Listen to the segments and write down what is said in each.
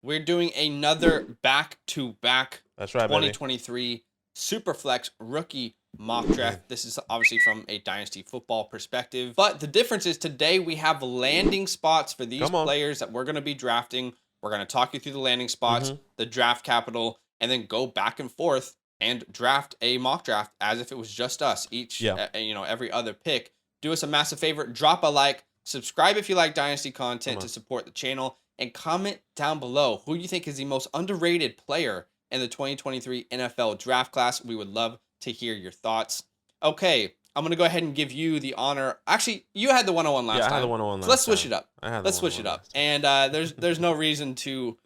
We're doing another back-to-back That's right, baby. 2023 Super Flex rookie mock draft. This is obviously from a Dynasty football perspective. But the difference is today we have landing spots for these Come on. players that we're going to be drafting. We're going to talk you through the landing spots, the draft capital, and then go back and forth and draft a mock draft as if it was just us each, Yeah. every other pick. Do us a massive favor, drop a like, subscribe if you like Dynasty content to support the channel, and comment down below who you think is the most underrated player in the 2023 NFL draft class. We would love to hear your thoughts. Okay, I'm going to go ahead and give you the honor. Actually, you had the 101 last time. I had the 101 last so let's switch time. it up. I had the Let's switch it 101 up. last time. And there's no reason to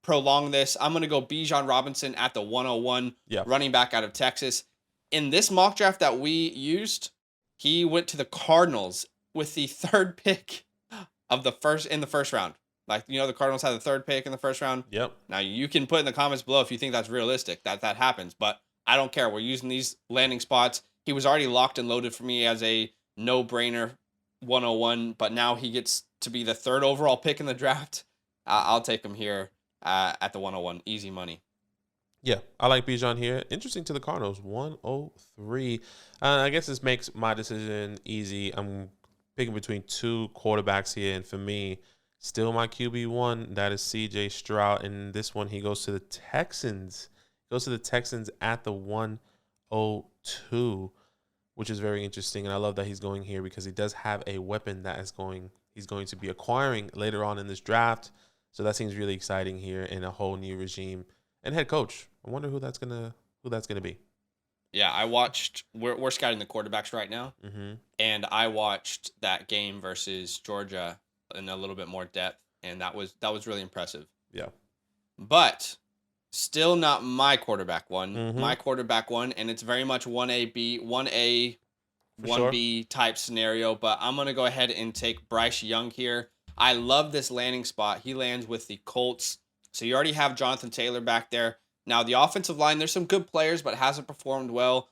prolong this. I'm going to go Bijan Robinson at the 101, running back out of Texas. In this mock draft that we used, he went to the Cardinals with the third pick of the first round. Like, the Cardinals had the third pick in the first round. Yep. Now, you can put in the comments below if you think that's realistic, that happens. But I don't care. We're using these landing spots. He was already locked and loaded for me as a no-brainer 101. But now he gets to be the third overall pick in the draft. I'll take him here at the 101. Easy money. Yeah, I like Bijan here. Interesting to the Cardinals, 103. I guess this makes my decision easy. I'm picking between two quarterbacks here. And for me, still my QB1, that is CJ Stroud. And this one, he goes to the Texans. Goes to the Texans at the 102, which is very interesting. And I love that he's going here because he does have a weapon that he's going to be acquiring later on in this draft. So that seems really exciting here in a whole new regime. And head coach, I wonder who that's gonna be. Yeah, I watched. We're scouting the quarterbacks right now, and I watched that game versus Georgia in a little bit more depth, and that was really impressive. Yeah, but still not my quarterback one. My quarterback one, and it's very much 1A, 1B type scenario. But I'm gonna go ahead and take Bryce Young here. I love this landing spot. He lands with the Colts. So you already have Jonathan Taylor back there. Now, the offensive line, there's some good players, but hasn't performed well.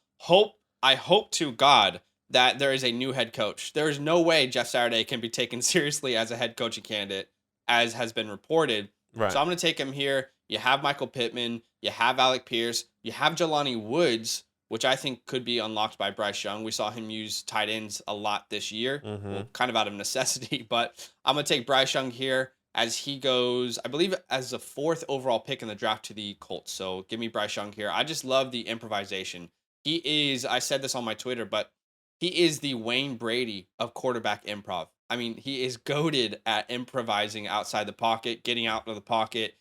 I hope to God that there is a new head coach. There is no way Jeff Saturday can be taken seriously as a head coaching candidate, as has been reported. Right. So I'm going to take him here. You have Michael Pittman. You have Alec Pierce. You have Jelani Woods, which I think could be unlocked by Bryce Young. We saw him use tight ends a lot this year, well, kind of out of necessity. But I'm going to take Bryce Young here, as he goes, I believe, as the fourth overall pick in the draft to the Colts. So give me Bryce Young here. I just love the improvisation. He is, I said this on my Twitter, but he is the Wayne Brady of quarterback improv. I mean, he is goated at improvising outside the pocket, getting out of the pocket.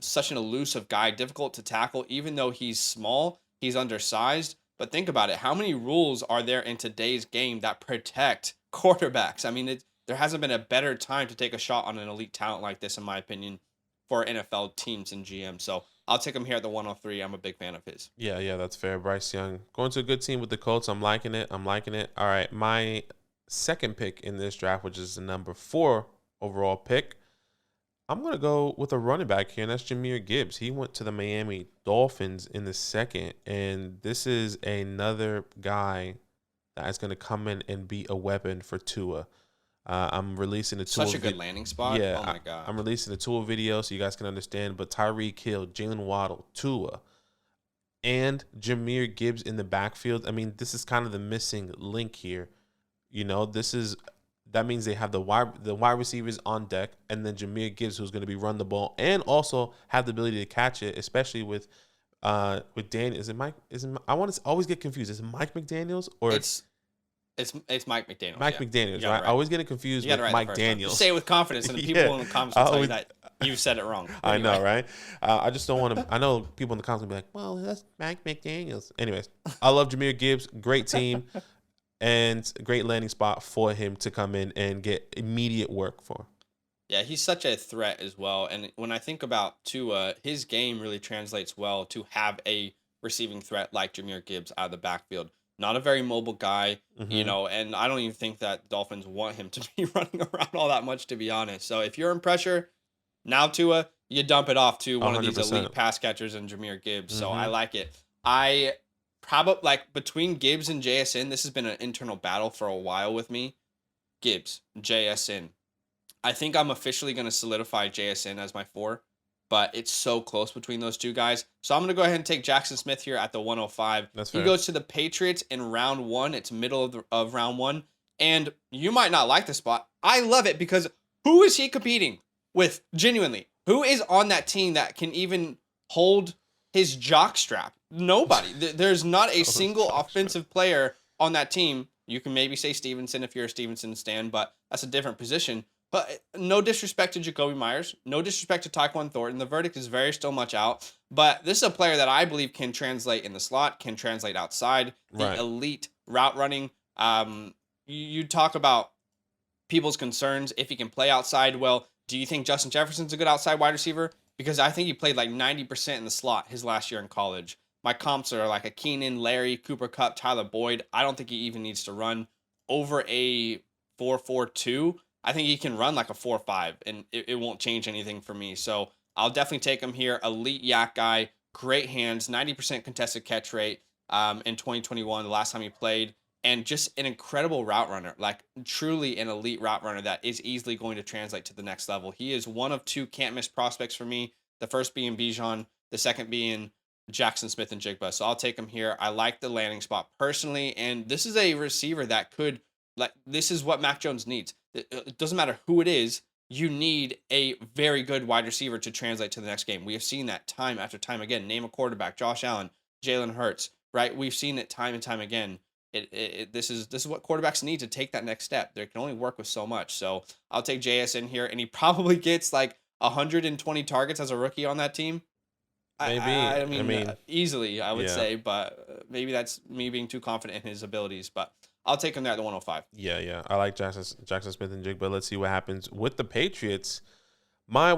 Such an elusive guy, difficult to tackle. Even though he's small, he's undersized. But think about it. How many rules are there in today's game that protect quarterbacks? I mean, there hasn't been a better time to take a shot on an elite talent like this, in my opinion, for NFL teams and GM. So I'll take him here at the 103. I'm a big fan of his. Yeah, that's fair. Bryce Young going to a good team with the Colts. I'm liking it. All right, my second pick in this draft, which is the number 4 overall pick, I'm going to go with a running back here, and that's Jahmyr Gibbs. He went to the Miami Dolphins in the second, and this is another guy that is going to come in and be a weapon for Tua. I'm releasing a Tua. Such a good landing spot. Yeah, oh my God. I'm releasing a Tua video so you guys can understand. But Tyreek Hill, Jalen Waddle, Tua, and Jahmyr Gibbs in the backfield. I mean, this is kind of the missing link here. That means they have the wide receivers on deck, and then Jahmyr Gibbs, who's going to be run the ball and also have the ability to catch it, especially with Daniel. Is it Mike? I want to always get confused. Is it Mike McDaniels or It's Mike McDaniels. McDaniels, right? I always get confused with Mike Daniels. Just say it with confidence, and the people in the comments will tell you that you said it wrong. Anyway. I know, right? I just don't want to. I know people in the comments will be like, well, that's Mike McDaniels. Anyways, I love Jahmyr Gibbs. Great team. And great landing spot for him to come in and get immediate work for. Yeah, he's such a threat as well. And when I think about Tua, his game really translates well to have a receiving threat like Jahmyr Gibbs out of the backfield. Not a very mobile guy, and I don't even think that Dolphins want him to be running around all that much, to be honest. So if you're in pressure, now Tua, you dump it off to one 100%. Of these elite pass catchers and Jahmyr Gibbs. So I like it. I probably, between Gibbs and JSN, this has been an internal battle for a while with me. Gibbs, JSN. I think I'm officially going to solidify JSN as my 4, but it's so close between those two guys. So I'm going to go ahead and take Jackson Smith here at the 105. That's He fair. goes to the Patriots in round 1. It's middle of round 1. And you might not like this spot. I love it because who is he competing with? Genuinely, who is on that team that can even hold his jock strap? Nobody. There's not a single offensive player on that team. You can maybe say Stevenson if you're a Stevenson stan, but that's a different position. But no disrespect to Jacoby Myers, no disrespect to Tyquan Thornton. The verdict is very still much out. But this is a player that I believe can translate in the slot, can translate outside, the elite route running. You talk about people's concerns if he can play outside. Well, do you think Justin Jefferson's a good outside wide receiver? Because I think he played like 90% in the slot his last year in college. My comps are like a Keenan, Larry, Cooper Kupp, Tyler Boyd. I don't think he even needs to run over a 4.42. I think he can run like a 4.5, and it won't change anything for me. So I'll definitely take him here. Elite yak guy, great hands, 90% contested catch rate in 2021, the last time he played, and just an incredible route runner, like truly an elite route runner that is easily going to translate to the next level. He is one of 2 can't miss prospects for me. The first being Bijan, the second being Jackson Smith and Jigba. So I'll take him here. I like the landing spot personally, and this is a receiver that could, like, this is what Mac Jones needs. It doesn't matter who it is. You need a very good wide receiver to translate to the next game. We have seen that time after time again. Name a quarterback: Josh Allen, Jalen Hurts, right? We've seen it time and time again. This is what quarterbacks need to take that next step. They can only work with so much. So I'll take JSN here, and he probably gets like 120 targets as a rookie on that team. Maybe. I mean, easily, I would say, but maybe that's me being too confident in his abilities. But I'll take him there at the 105. Yeah. I like Jackson Smith and Jigba. Let's see what happens with the Patriots.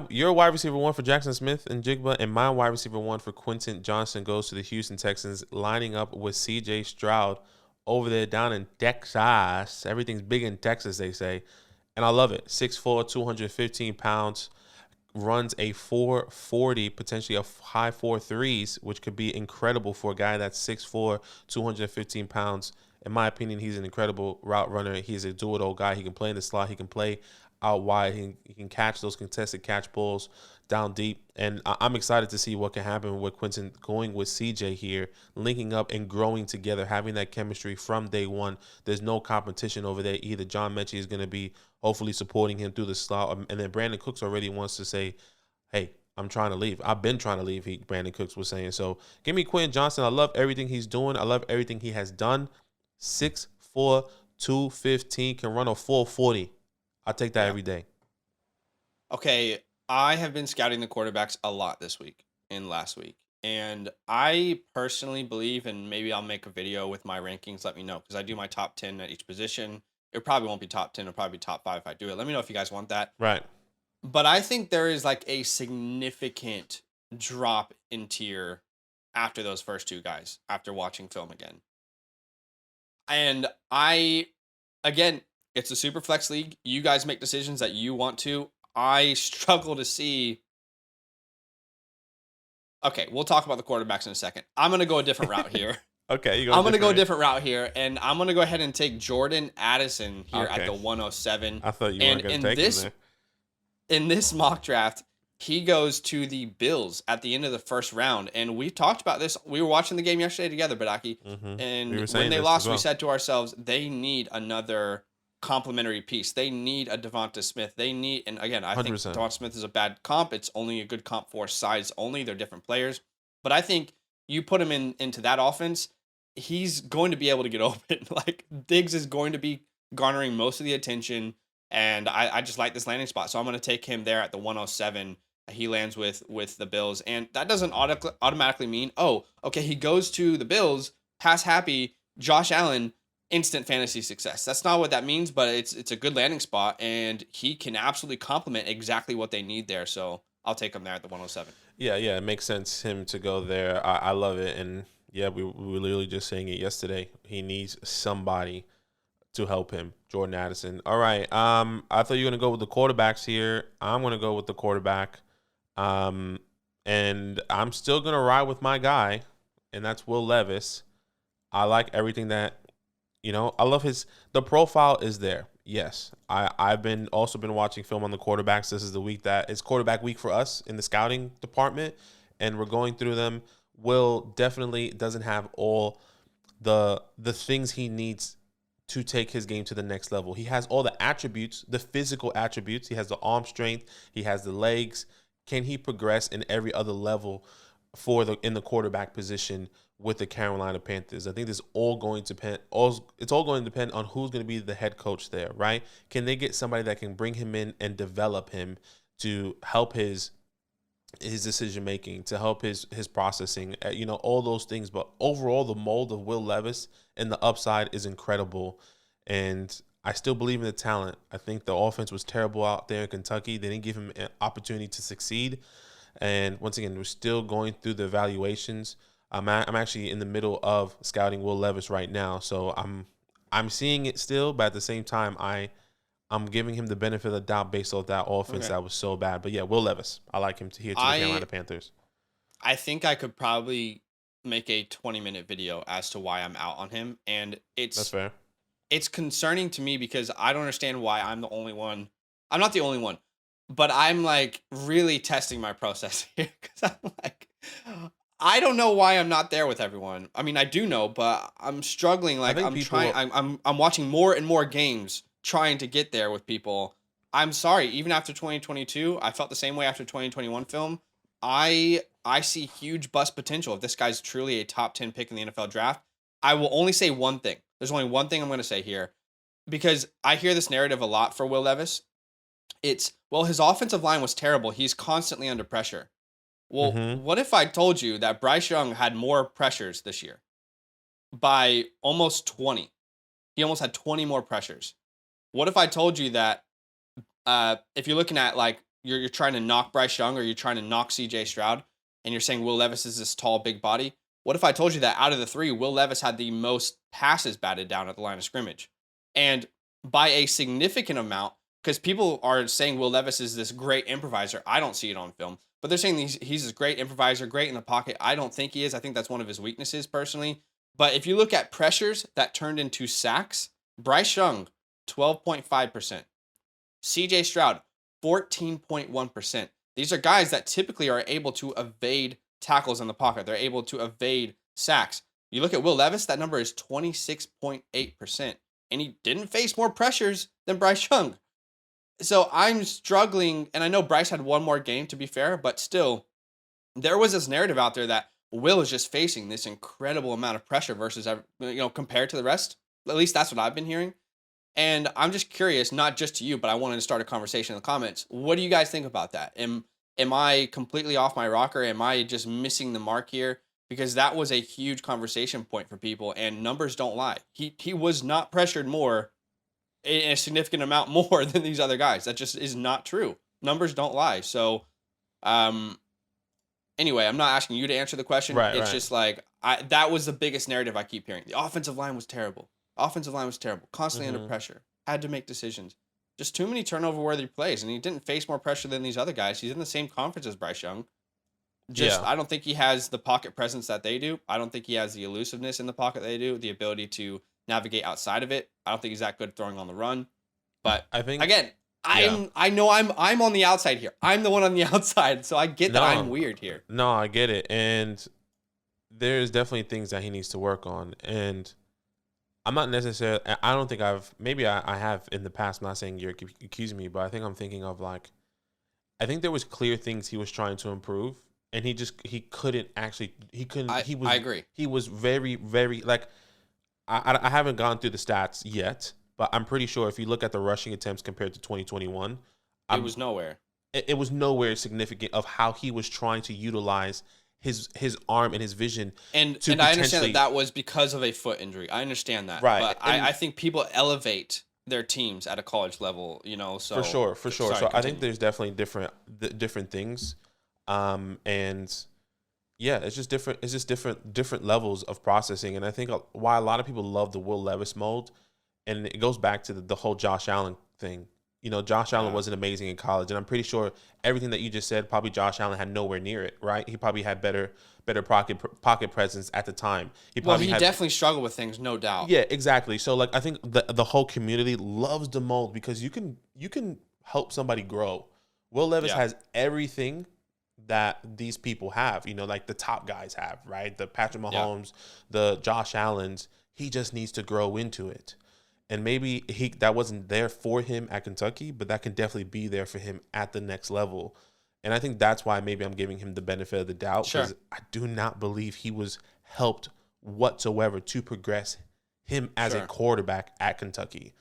Your wide receiver 1 for Jackson Smith and Jigba, and my wide receiver 1 for Quentin Johnson goes to the Houston Texans, lining up with C.J. Stroud over there down in Texas. Everything's big in Texas, they say. And I love it. 6'4", 215 pounds. Runs a 4.40, potentially a high 4.3s, which could be incredible for a guy that's 6'4", 215 pounds. In my opinion, he's an incredible route runner. He's a do-it-all guy. He can play in the slot. He can play out wide. He can catch those contested catch balls down deep. And I'm excited to see what can happen with Quentin going with CJ here, linking up and growing together, having that chemistry from day one. There's no competition over there either. John Mechie is going to be hopefully supporting him through the slot. And then Brandon Cooks already wants to say, hey, I'm trying to leave. I've been trying to leave, Brandon Cooks was saying. So give me Quentin Johnson. I love everything he's doing. I love everything he has done. 6'4", 215, can run a 4.40. I'll take that every day. Okay, I have been scouting the quarterbacks a lot this week and last week. And I personally believe, and maybe I'll make a video with my rankings, let me know, because I do my top 10 at each position. It probably won't be top 10, it'll probably be top 5 if I do it. Let me know if you guys want that. Right. But I think there is like a significant drop in tier after those first 2 guys, after watching film again. And again, it's a super flex league. You guys make decisions that you want to. I struggle to see. Okay, we'll talk about the quarterbacks in a second. I'm going to go a different route here. Okay, I'm going to go a different route here, and I'm going to go ahead and take Jordan Addison here at the 107. I thought you weren't going to take him there. In this mock draft, he goes to the Bills at the end of the first round, and we talked about this. We were watching the game yesterday together, Badake, and when they lost, we said to ourselves, they need another complementary piece. They need a Devonta Smith. They need, and again, I 100%. Think Devonta Smith is a bad comp. It's only a good comp for size only. They're different players. But I think you put him into that offense, he's going to be able to get open. Like, Diggs is going to be garnering most of the attention, and I just like this landing spot. So I'm going to take him there at the 107. He lands with the Bills. And that doesn't automatically mean, oh, okay, he goes to the Bills, pass happy, Josh Allen, instant fantasy success. That's not what that means, but it's a good landing spot, and he can absolutely complement exactly what they need there. So I'll take him there at the 107. Yeah, it makes sense him to go there. I love it, and yeah, we were literally just saying it yesterday. He needs somebody to help him. Jordan Addison. All right. I thought you were gonna go with the quarterbacks here. I'm gonna go with the quarterback. And I'm still gonna ride with my guy, and that's Will Levis. I like everything that. I love the profile is there. Yes. I've been also been watching film on the quarterbacks. This is the week that is quarterback week for us in the scouting department, and we're going through them. Will definitely doesn't have all the things he needs to take his game to the next level. He has all the attributes, the physical attributes. He has the arm strength. He has the legs. Can he progress in every other level in the quarterback position with the Carolina Panthers? I think this all going to depend. It's all going to depend on who's going to be the head coach there, right? Can they get somebody that can bring him in and develop him to help his decision making, to help his processing, all those things. But overall, the mold of Will Levis and the upside is incredible, and I still believe in the talent. I think the offense was terrible out there in Kentucky. They didn't give him an opportunity to succeed, and once again, we're still going through the evaluations. I'm actually in the middle of scouting Will Levis right now, so I'm seeing it still, but at the same time, I'm giving him the benefit of the doubt based off that offense that was so bad. But yeah, Will Levis, I like him to the Carolina Panthers. I think I could probably make a 20-minute video as to why I'm out on him, and That's fair. It's concerning to me because I don't understand why I'm the only one. I'm not the only one, but I'm like really testing my process here because I'm like, I don't know why I'm not there with everyone. I mean, I do know, but I'm struggling. Like I'm watching more and more games trying to get there with people. I'm sorry, even after 2022, I felt the same way after 2021 film. I see huge bust potential if this guy's truly a top 10 pick in the NFL draft. I will only say one thing. There's only one thing I'm going to say here, because I hear this narrative a lot for Will Levis. It's, well, his offensive line was terrible. He's constantly under pressure. Well, what if I told you that Bryce Young had more pressures this year by almost 20? He almost had 20 more pressures. What if I told you that if you're looking at like you're trying to knock Bryce Young or you're trying to knock CJ Stroud and you're saying Will Levis is this tall, big body? What if I told you that out of the three, Will Levis had the most passes batted down at the line of scrimmage? And by a significant amount, because people are saying Will Levis is this great improviser. I don't see it on film, but they're saying he's this great improviser, great in the pocket. I don't think he is. I think that's one of his weaknesses personally. But if you look at pressures that turned into sacks, Bryce Young, 12.5%. CJ Stroud, 14.1%. These are guys that typically are able to evade tackles in the pocket. They're able to evade sacks. You look at Will Levis, that number is 26.8%. And he didn't face more pressures than Bryce Young. So I'm struggling, and I know Bryce had one more game to be fair, but still, there was this narrative out there that Will is just facing this incredible amount of pressure versus, compared to the rest. At least that's what I've been hearing. And I'm just curious, not just to you, but I wanted to start a conversation in the comments. What do you guys think about that? Am I completely off my rocker? Am I just missing the mark here? Because that was a huge conversation point for people, and numbers don't lie. He was not pressured more, in a significant amount more than these other guys. That just is not true. Numbers don't lie. So, anyway, I'm not asking you to answer the question. It's just like, that was the biggest narrative I keep hearing. The offensive line was terrible. Constantly under pressure. Had to make decisions. Just too many turnover-worthy plays, and he didn't face more pressure than these other guys. He's in the same conference as Bryce Young. I don't think he has the pocket presence that they do. I don't think he has the elusiveness in the pocket they do, the ability to navigate outside of it. I don't think he's that good throwing on the run. But I think, again, I know I'm on the outside here. I'm the one on the outside, so I get that I'm weird here. No, I get it. And there's definitely things that he needs to work on. And I'm not necessarily, I don't think maybe I have in the past. I'm not saying you're accusing me, but I think I'm thinking of I think there was clear things he was trying to improve, and he couldn't. I agree. He was very, very, I haven't gone through the stats yet, but I'm pretty sure if you look at the rushing attempts compared to 2021, it was nowhere. It was nowhere significant of how he was trying to utilize his arm and his vision. And I understand that was because of a foot injury. I understand that. Right. But I think people elevate their teams at a college level, so. For sure. Sorry, so I think there's definitely different things. And yeah, it's just different levels of processing. And I think why a lot of people love the Will Levis mold, and it goes back to the whole Josh Allen thing. Josh Allen Yeah. wasn't amazing in college, and I'm pretty sure everything that you just said, probably Josh Allen had nowhere near it, right? He probably had better pocket presence at the time. He Well, probably he had. definitely struggled with things, no doubt. Yeah, exactly. So like I think the whole community loves the mold because you can help somebody grow. Will Levis Yeah. has everything that these people have, like the top guys have, right? The Patrick Yeah. Mahomes, the Josh Allens. He just needs to grow into it. And maybe that wasn't there for him at Kentucky, but that can definitely be there for him at the next level. And I think that's why maybe I'm giving him the benefit of the doubt, Sure. because I do not believe he was helped whatsoever to progress him as a Sure. quarterback at Kentucky.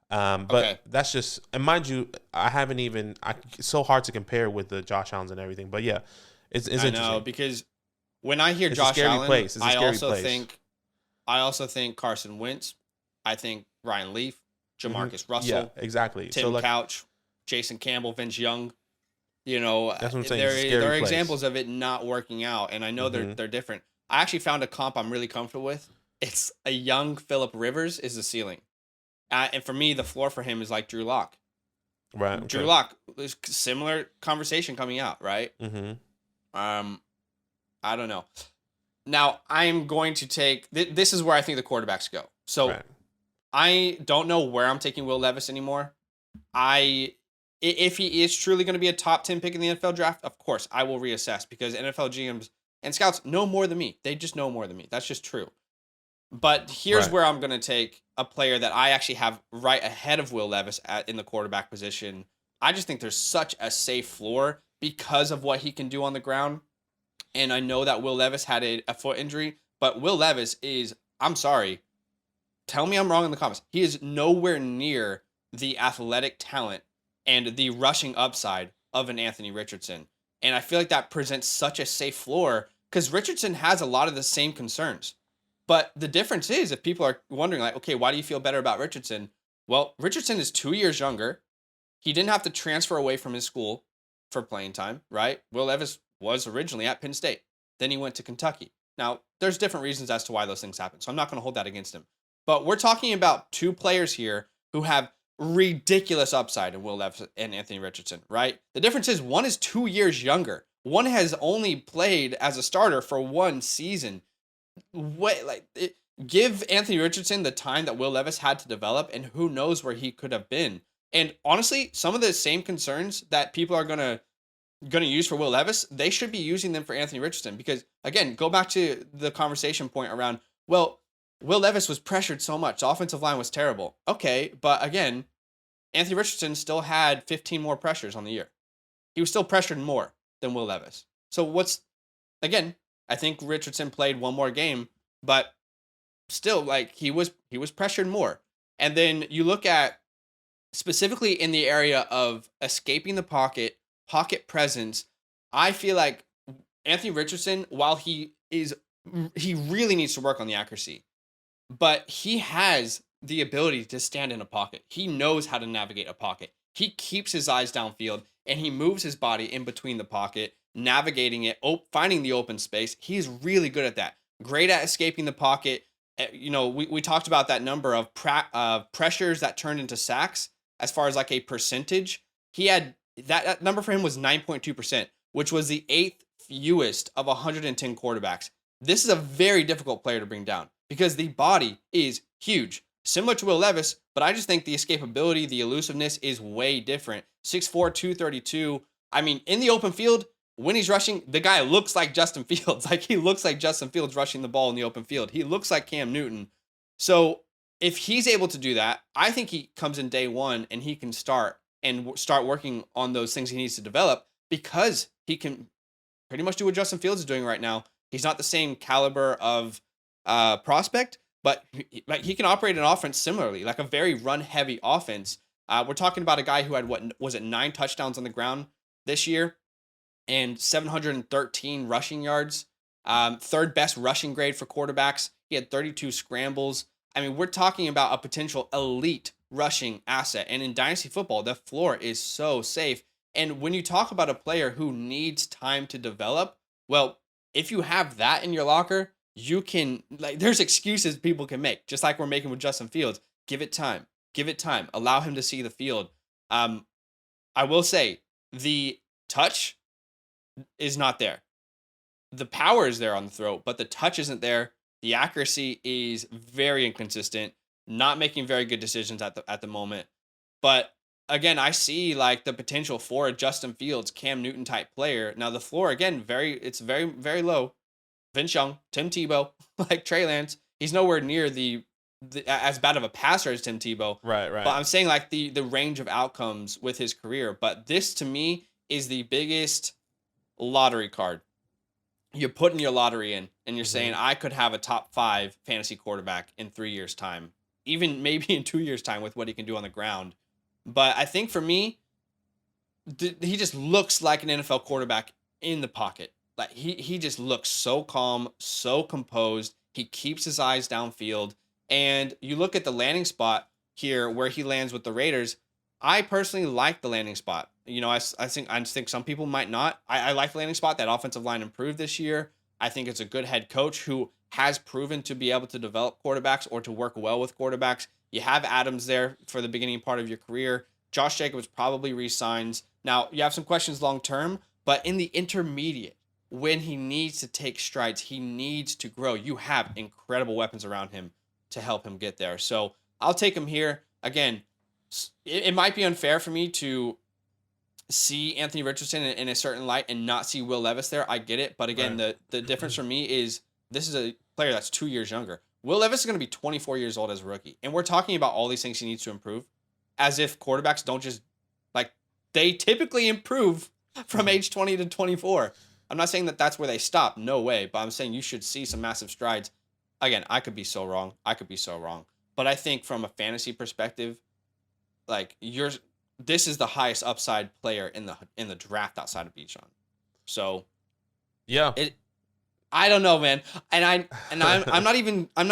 But Okay. that's just, and mind you, it's so hard to compare with the Josh Allens and everything. But yeah, it's I interesting. know, because when I hear It's a Josh scary Allen, place. It's a I scary also place. think Carson Wentz. I think Ryan Leaf, Jamarcus Russell, Yeah, exactly. Tim So like, Couch, Jason Campbell, Vince Young. that's what I'm saying. It's a scary There are place. examples of it not working out, and I know they're different. I actually found a comp I'm really comfortable with. It's a young Phillip Rivers is the ceiling, and for me, the floor for him is like Drew Lock. Right. Okay. Drew Lock, there's similar conversation coming out, right? Mm-hmm. I don't know. Now I'm going to take this is where I think the quarterbacks go. So Right. I don't know where I'm taking Will Levis anymore. If he is truly going to be a top 10 pick in the NFL draft, of course I will reassess, because NFL GMs and scouts know more than me. They just know more than me. That's just true. But here's Right. where I'm going to take a player that I actually have right ahead of Will Levis in the quarterback position. I just think there's such a safe floor because of what he can do on the ground. And I know that Will Levis had a foot injury, but Will Levis is, I'm sorry, tell me I'm wrong in the comments. He is nowhere near the athletic talent and the rushing upside of an Anthony Richardson. And I feel like that presents such a safe floor because Richardson has a lot of the same concerns. But the difference is, if people are wondering, like, okay, why do you feel better about Richardson? Well, Richardson is 2 years younger. He didn't have to transfer away from his school for playing time, right? Will Levis was originally at Penn State. Then he went to Kentucky. Now, there's different reasons as to why those things happen, so I'm not going to hold that against him. But we're talking about two players here who have ridiculous upside in Will Levis and Anthony Richardson, right? The difference is one is 2 years younger. One has only played as a starter for one season. Give Anthony Richardson the time that Will Levis had to develop, and who knows where he could have been. And honestly, some of the same concerns that people are gonna use for Will Levis, they should be using them for Anthony Richardson. Because again, go back to the conversation point around, well, Will Levis was pressured so much. The offensive line was terrible. Okay, but again, Anthony Richardson still had 15 more pressures on the year. He was still pressured more than Will Levis. So again, I think Richardson played one more game, but still, like, he was pressured more. And then you look at specifically in the area of escaping the pocket presence, I feel like Anthony Richardson, while he really needs to work on the accuracy, but he has the ability to stand in a pocket. He knows how to navigate a pocket. He keeps his eyes downfield and he moves his body in between the pocket, navigating it, finding the open space. He's really good at that. Great at escaping the pocket. We talked about that number of pressures that turned into sacks as far as like a percentage. He had that number for him was 9.2%, which was the 8th fewest of 110 quarterbacks. This is a very difficult player to bring down because the body is huge, similar to Will Levis, but I just think the escapability, the elusiveness is way different. 6'4", 232. I mean, in the open field, when he's rushing, the guy looks like Justin Fields. Like, he looks like Justin Fields rushing the ball in the open field. He looks like Cam Newton. So if he's able to do that, I think he comes in day one and he can start working on those things he needs to develop, because he can pretty much do what Justin Fields is doing right now. He's not the same caliber of prospect, but he can operate an offense similarly, like a very run-heavy offense. We're talking about a guy who had, 9 touchdowns on the ground this year and 713 rushing yards. Third best rushing grade for quarterbacks. He had 32 scrambles. I mean, we're talking about a potential elite rushing asset. And in Dynasty football, the floor is so safe. And when you talk about a player who needs time to develop, well, if you have that in your locker, you can, there's excuses people can make, just like we're making with Justin Fields. Give it time. Allow him to see the field. I will say the touch is not there. The power is there on the throw, but the touch isn't there. The accuracy is very inconsistent, not making very good decisions at the moment. But again, I see like the potential for a Justin Fields, Cam Newton type player. Now the floor again, it's very low. Vince Young, Tim Tebow, like Trey Lance, he's nowhere near the as bad of a passer as Tim Tebow. Right. But I'm saying like the range of outcomes with his career. But this to me is the biggest lottery card. You're putting your lottery in and you're saying I could have a top 5 fantasy quarterback in 3 years time, even maybe in 2 years time with what he can do on the ground. But I think for me, he just looks like an NFL quarterback in the pocket. Like he just looks so calm, so composed. He keeps his eyes downfield. And you look at the landing spot here where he lands with the Raiders. I personally like the landing spot. You know, I think some people might not. I like the landing spot. That offensive line improved this year. I think it's a good head coach who has proven to be able to develop quarterbacks or to work well with quarterbacks. You have Adams there for the beginning part of your career. Josh Jacobs probably re-signs. Now, you have some questions long term, but in the intermediate, when he needs to take strides, he needs to grow. You have incredible weapons around him to help him get there. So I'll take him here. Again, it might be unfair for me to see Anthony Richardson in a certain light and not see Will Levis there. I get it. But again, the difference for me is this is a player that's 2 years younger. Will Levis is going to be 24 years old as a rookie. And we're talking about all these things he needs to improve as if quarterbacks don't just, like, they typically improve from age 20 to 24. I'm not saying that that's where they stop. No way. But I'm saying you should see some massive strides. Again, I could be so wrong. But I think from a fantasy perspective, like this is the highest upside player in the draft outside of Bijan. So yeah, I don't know, man. And I'm not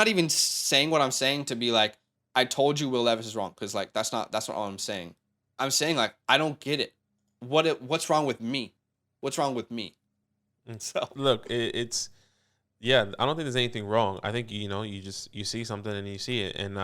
even saying what I'm saying to be like I told you Will Levis is wrong, because like that's not all I'm saying. I'm saying like I don't get it. What's wrong with me? What's wrong with me? So look, it's yeah. I don't think there's anything wrong. I think you see something and you see it, and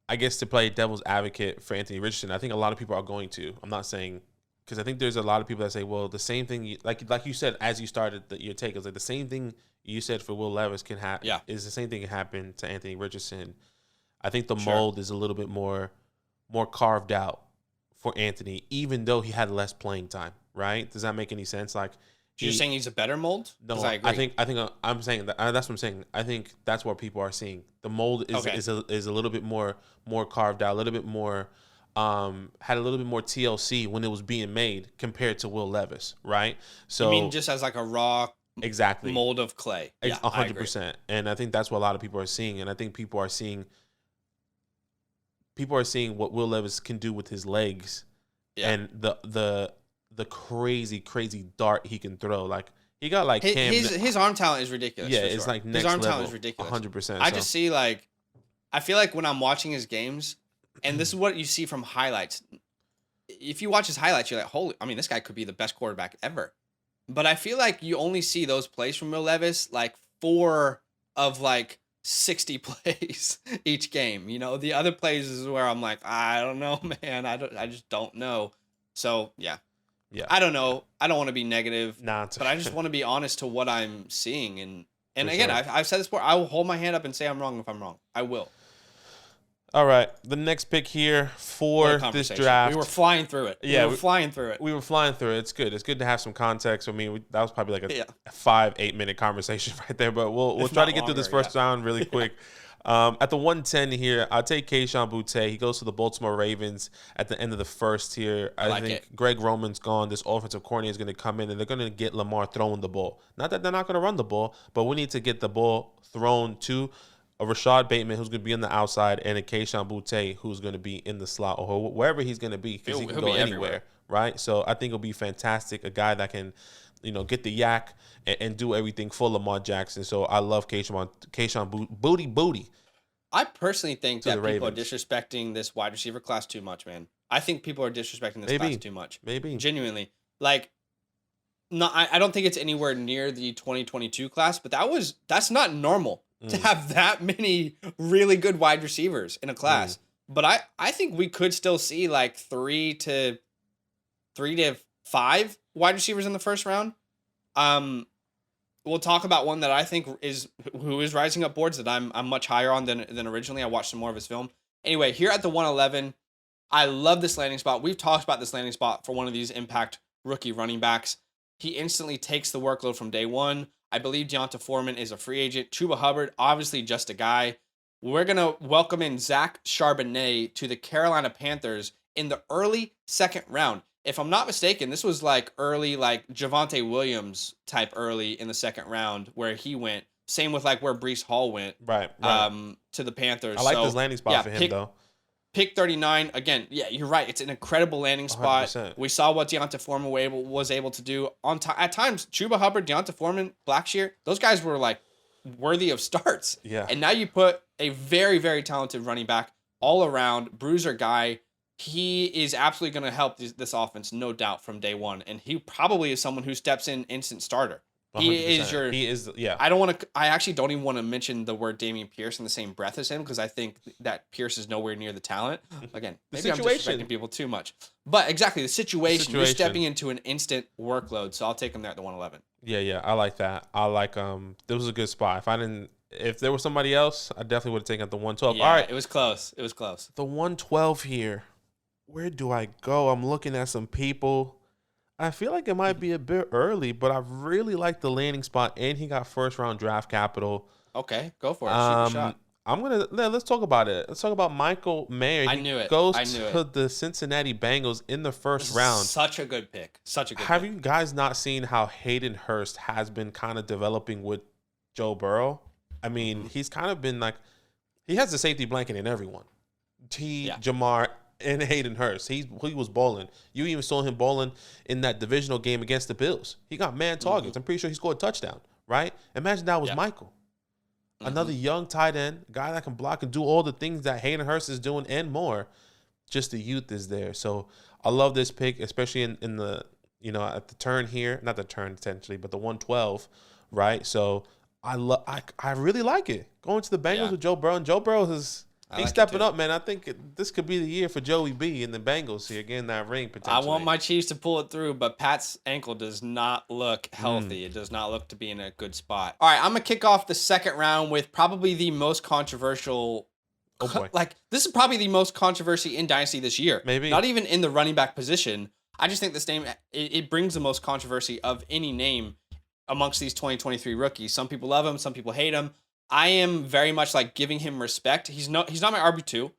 I guess to play devil's advocate for Anthony Richardson, I think a lot of people are going to. I'm not saying, because I think there's a lot of people that say, well, the same thing, like you said as you started your take, is like the same thing you said for Will Levis can happen. Yeah. Is the same thing can happen to Anthony Richardson. I think the mold is a little bit more carved out for Anthony, even though he had less playing time. Right? Does that make any sense? Like, you're saying he's a better mold? No, I think I'm saying that. That's what I'm saying. I think that's what people are seeing. The mold is a little bit more carved out, a little bit more had a little bit more TLC when it was being made compared to Will Levis, right? So you mean just as like a raw mold of clay? Yeah, 100%. And I think that's what a lot of people are seeing, and I think people are seeing what Will Levis can do with his legs, and the crazy dart he can throw. Like, he got like his arm talent is ridiculous. Yeah, it's like next level. His arm talent is ridiculous. 100%. I just see like, I feel like when I'm watching his games, and this is what you see from highlights. If you watch his highlights, you're like, this guy could be the best quarterback ever. But I feel like you only see those plays from Will Levis like 4 of like 60 plays each game. You know, the other plays is where I'm like, I don't know, man. I just don't know. So yeah. Yeah, I don't know. I don't want to be negative, but I just want to be honest to what I'm seeing. And again, sure. I've said this before. I will hold my hand up and say I'm wrong if I'm wrong. I will. All right, the next pick here for this draft. We were flying through it. Yeah, we were flying through it. We were flying through it. It's good. It's good to have some context. I mean, that was probably like a 5-8 minute conversation right there. But we'll try to get through this first round really quick. At the 110 here, I'll take Kayshon Boutte. He goes to the Baltimore Ravens at the end of the first here. I think Greg Roman's gone. This offensive coordinator is going to come in, and they're going to get Lamar throwing the ball. Not that they're not going to run the ball, but we need to get the ball thrown to a Rashad Bateman, who's going to be on the outside, and a Kayshon Boutte, who's going to be in the slot or wherever he's going to be, because he can go anywhere, right? So I think it'll be fantastic. A guy that can, get the yak and do everything for Lamar Jackson. So I love Kayshon Boutte. I personally think that people are disrespecting this wide receiver class too much, man. I think people are disrespecting this class too much. Maybe. Genuinely. Like, no, I don't think it's anywhere near the 2022 class, but that's not normal to have that many really good wide receivers in a class. But I think we could still see like 3 to 5 wide receivers in the first round. We'll talk about one that I think who is rising up boards that I'm much higher on than originally. I watched some more of his film. Anyway, here at the 111, I love this landing spot. We've talked about this landing spot for one of these impact rookie running backs. He instantly takes the workload from day one. I believe Deonta Foreman is a free agent. Chuba Hubbard, obviously just a guy. We're going to welcome in Zach Charbonnet to the Carolina Panthers in the early second round. If I'm not mistaken, this was like early, like Javonte Williams type early in the second round where he went. Same with like where Breece Hall went Right. to the Panthers. I like this landing spot for him, though. Pick 39, again, yeah, you're right. It's an incredible landing spot. 100%. We saw what Deonta Foreman was able to do. At times, Chuba Hubbard, Deonta Foreman, Blackshear, those guys were like worthy of starts. Yeah. And now you put a very, very talented running back, all around, bruiser guy. He is absolutely going to help this offense, no doubt, from day one. And he probably is someone who steps in instant starter. 100%. He is, yeah. I actually don't even want to mention the word Dameon Pierce in the same breath as him because I think that Pierce is nowhere near the talent. Again, maybe I'm disrespecting people too much. But exactly, the situation. You're stepping into an instant workload, so I'll take him there at the 111. Yeah, I like that. I like this was a good spot. If there was somebody else, I definitely would have taken at the 112. Yeah, all right. It was close. The 112 here. Where do I go? I'm looking at some people. I feel like it might be a bit early, but I really like the landing spot, and he got first round draft capital. Okay, go for it. Shoot your shot. Let's talk about it. Let's talk about Michael Mayer. I knew it. Goes to the Cincinnati Bengals in the first round. Such a good pick. Have you guys not seen how Hayden Hurst has been kind of developing with Joe Burrow? I mean, he's kind of been like, he has the safety blanket in everyone. Jamar, and Hayden Hurst. He was bowling. You even saw him bowling in that divisional game against the Bills. He got man targets. I'm pretty sure he scored a touchdown, right? Imagine that was Michael. Another young tight end, guy that can block and do all the things that Hayden Hurst is doing and more. Just the youth is there. So I love this pick, especially in the, at the turn here. Not the turn, essentially, but the 112, right? So I really like it. Going to the Bengals with Joe Burrow. And Joe Burrow he's stepping up, man. I think this could be the year for Joey B and the Bengals here, getting that ring potentially. I want my Chiefs to pull it through, but Pat's ankle does not look healthy. It does not look to be in a good spot. All right, I'm going to kick off the second round with probably the most controversial. Oh, boy. Like, this is probably the most controversy in Dynasty this year. Maybe. Not even in the running back position. I just think this name, it brings the most controversy of any name amongst these 2023 rookies. Some people love him. Some people hate him. I am very much like giving him respect. He's not my RB2.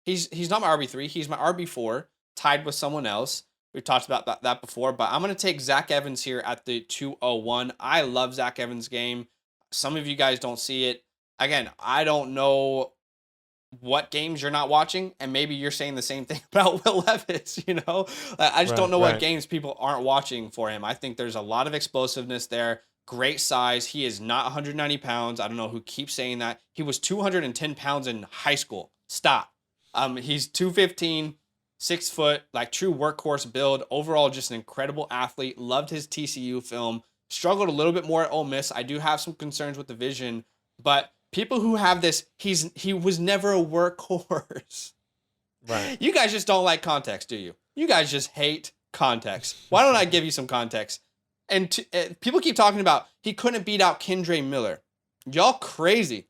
He's not my RB3. He's my RB4, tied with someone else. We've talked about that before, but I'm going to take Zach Evans here at the 201. I love Zach Evans' game. Some of you guys don't see it. Again, I don't know what games you're not watching, and maybe you're saying the same thing about Will Levis, I just don't know what games people aren't watching for him. I think there's a lot of explosiveness there. Great size. He is not 190 pounds. I don't know who keeps saying that. He was 210 pounds in high school. Stop. He's 215, 6 foot, like true workhorse build. Overall, just an incredible athlete. Loved his TCU film. Struggled a little bit more at Ole Miss. I do have some concerns with the vision, but people who have this, he was never a workhorse. Right. You guys just don't like context, do you? You guys just hate context. Why don't I give you some context? And people keep talking about he couldn't beat out Kendre Miller. Y'all crazy.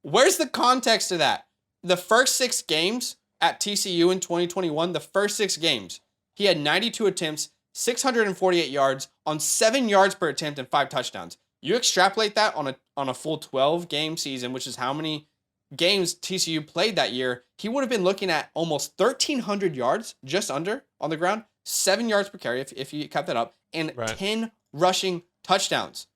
Where's the context to that? The first 6 games at TCU in 2021, the first 6 games, he had 92 attempts, 648 yards on 7 yards per attempt and 5 touchdowns. You extrapolate that on a full 12-game season, which is how many games TCU played that year, he would have been looking at almost 1,300 yards, just under, on the ground, 7 yards per carry if you kept that up, and 10 rushing touchdowns.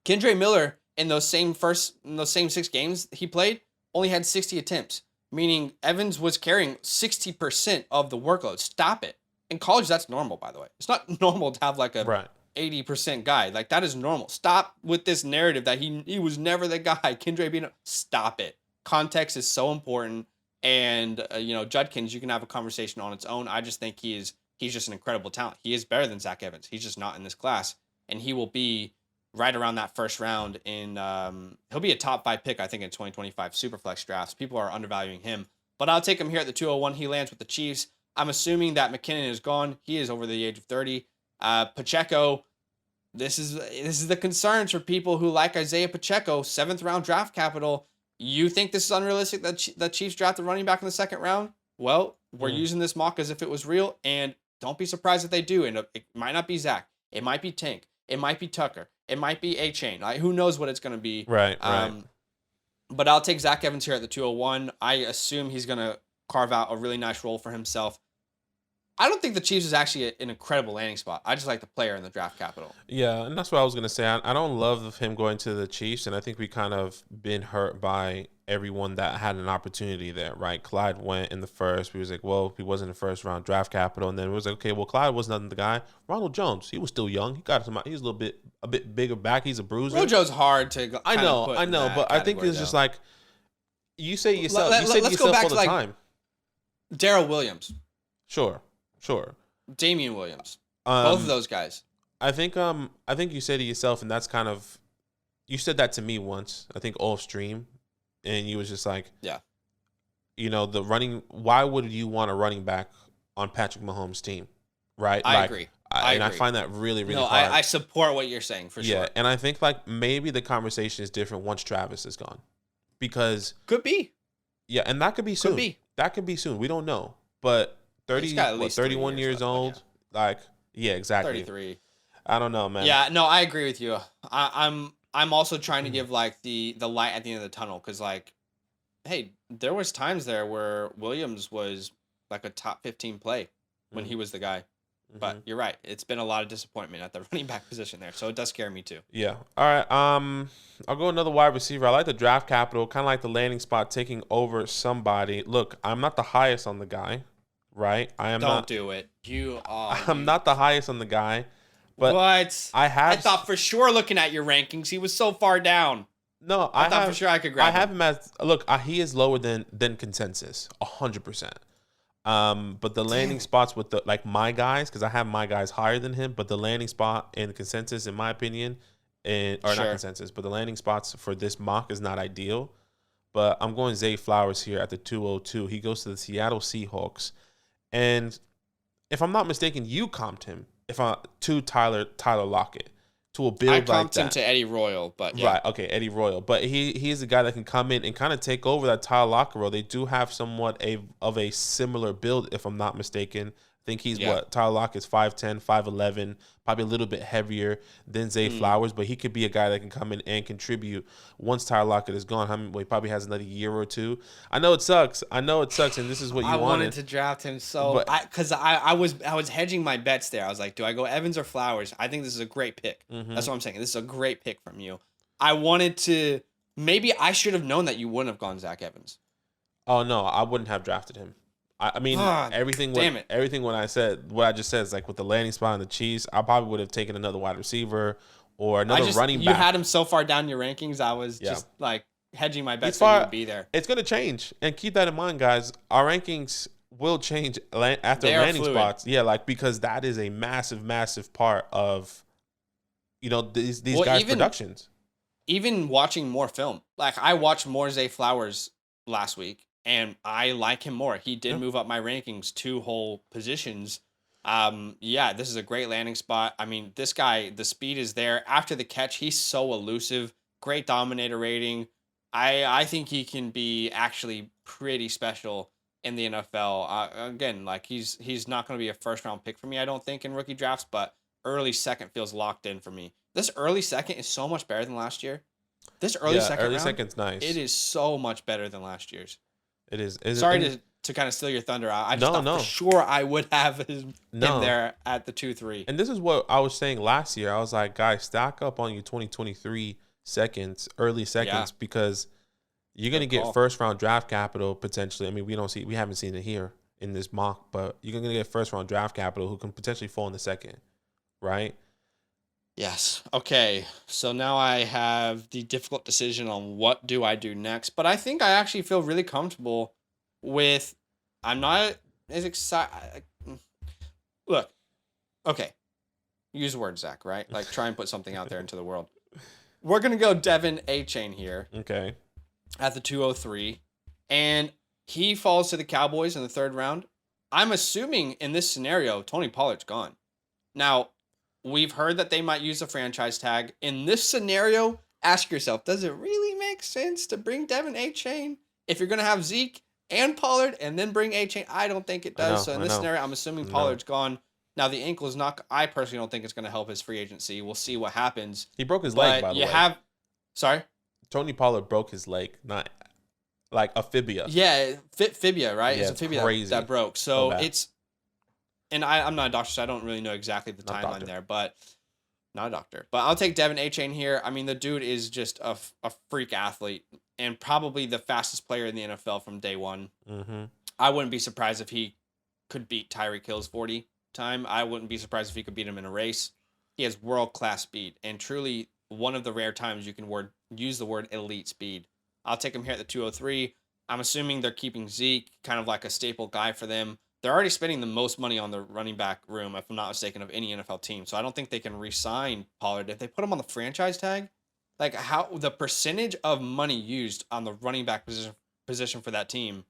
Kendre Miller in those same 6 games he played only had 60 attempts, meaning Evans was carrying 60% of the workload. Stop it. In college, that's normal, by the way. It's not normal to have like a 80% guy. Like, that is normal. Stop with this narrative that he was never the guy. Kendre being stop it. Context is so important. And Judkins, you can have a conversation on its own. I just think he's just an incredible talent. He is better than Zach Evans. He's just not in this class. And he will be right around that first round he'll be a top 5 pick, I think, in 2025 Super Flex drafts. People are undervaluing him. but I'll take him here at the 201. He lands with the Chiefs. I'm assuming that McKinnon is gone. He is over the age of 30. Pacheco, this is the concerns for people who like Isaiah Pacheco, 7th round draft capital. You think this is unrealistic that the Chiefs draft a running back in the 2nd round? Well, we're using this mock as if it was real, and don't be surprised if they do. And it might not be Zach. It might be Tank. It might be Tucker. It might be A-Chain. Like, who knows what it's going to be. Right. But I'll take Zach Evans here at the 201. I assume he's going to carve out a really nice role for himself. I don't think the Chiefs is actually an incredible landing spot. I just like the player in the draft capital. Yeah, and that's what I was going to say. I don't love him going to the Chiefs, and I think we kind of been hurt by everyone that had an opportunity there, right? Clyde went in the first. We was like, well, he wasn't in the first round draft capital. And then it was like, okay, well, Clyde wasn't the guy. Ronald Jones, he was still young. He got some. He's a bit bigger back. He's a bruiser. Ronald Jones hard to. I know, but I think it's just like you say yourself. Let's go back to like time. Darrell Williams. Sure. Damian Williams. Both of those guys. I think you say to yourself, and that's kind of, you said that to me once, I think off stream, and you was just like, yeah, why would you want a running back on Patrick Mahomes' team, right? I agree. I find that really, really hard. I support what you're saying for sure. Yeah, and I think like maybe the conversation is different once Travis is gone, because could be. Yeah, and that could be soon. That could be soon. We don't know, but 31 years old. Yeah. Like, yeah, exactly. 33. I don't know, man. Yeah, no, I agree with you. I'm also trying to give like the light at the end of the tunnel, because like, hey, there was times there where Williams was like a top 15 play when he was the guy. But you're right. It's been a lot of disappointment at the running back position there, so it does scare me too. Yeah. All right. I'll go another wide receiver. I like the draft capital, kind of like the landing spot taking over somebody. Look, I'm not the highest on the guy. Right, I am. Don't do it. I'm not the highest on the guy, but what? I thought for sure, looking at your rankings, he was so far down. No, I thought for sure I could grab him. I have him as he is lower than consensus, 100%. But the landing spots with my guys, because I have my guys higher than him, but the landing spot and consensus, in my opinion, not consensus, but the landing spots for this mock is not ideal. But I'm going Zay Flowers here at the 202. He goes to the Seattle Seahawks. And if I'm not mistaken, you comped him to Tyler Lockett to a build like that. I comped him to Eddie Royal, but yeah. Right, okay, Eddie Royal. But he's a guy that can come in and kind of take over that Tyler Lockett role. They do have somewhat of a similar build, if I'm not mistaken. I think he's Tyler Lockett's 5'10", 5'11", probably a little bit heavier than Zay Flowers, but he could be a guy that can come in and contribute once Tyler Lockett is gone. He probably has another year or two. I know it sucks, and this is what you wanted. I wanted to draft him because I was hedging my bets there. I was like, do I go Evans or Flowers? I think this is a great pick. That's what I'm saying. This is a great pick from you. I wanted to. Maybe I should have known that you wouldn't have gone Zach Evans. Oh no, I wouldn't have drafted him. I mean, everything what I just said is like with the landing spot on the Chiefs, I probably would have taken another wide receiver or another running back. You had him so far down in your rankings, I was just like hedging my bets that he would be there. It's going to change. And keep that in mind, guys. Our rankings will change after landing spots. Yeah, like because that is a massive, massive part of, these guys' productions. Even watching more film. Like I watched more Zay Flowers last week. And I like him more. He did move up my rankings 2 whole positions. This is a great landing spot. I mean, this guy, the speed is there. After the catch, he's so elusive. Great dominator rating. I think he can be actually pretty special in the NFL. Again, like he's not going to be a first-round pick for me, I don't think, in rookie drafts, but early second feels locked in for me. This early second is so much better than last year. This early second's nice. It is so much better than last year's. It is. Sorry to kind of steal your thunder. I just thought for sure I would have him there at the 2-3. And this is what I was saying last year. I was like, guys, stack up on your 2023 early seconds, because you're going to get first round draft capital potentially. I mean, we haven't seen it here in this mock, but you're going to get first round draft capital who can potentially fall in the second, right? Yes. Okay. So now I have the difficult decision on what do I do next. But I think I actually feel really comfortable with. I'm not as excited. Look. Okay. Use words, Zach. Right? Like try and put something out there into the world. We're gonna go Devin A-Chain here. Okay. At the 203, and he falls to the Cowboys in the 3rd round. I'm assuming in this scenario, Tony Pollard's gone. Now, we've heard that they might use a franchise tag. In this scenario, ask yourself, does it really make sense to bring Devin A-Chain if you're going to have Zeke and Pollard and then bring A-Chain? I don't think it does. So in this scenario, I'm assuming Pollard's gone. Now, the ankle is not, I personally don't think it's going to help his free agency. We'll see what happens. He broke his leg, by the way. Sorry? Tony Pollard broke his leg, not like a fibia. Yeah, fibia, right? Yeah, it's a fibia crazy. that broke. So it's, and I'm not a doctor, so I don't really know exactly the timeline there, but not a doctor. But I'll take Devin A-Chain here. I mean, the dude is just a freak athlete and probably the fastest player in the NFL from day one. Mm-hmm. I wouldn't be surprised if he could beat Tyreek Hill's 40 time. I wouldn't be surprised if he could beat him in a race. He has world-class speed and truly one of the rare times you can use the word elite speed. I'll take him here at the 203. I'm assuming they're keeping Zeke, kind of like a staple guy for them. They're already spending the most money on the running back room, if I'm not mistaken, of any NFL team. So I don't think they can re-sign Pollard. If they put him on the franchise tag, like how the percentage of money used on the running back position for that team,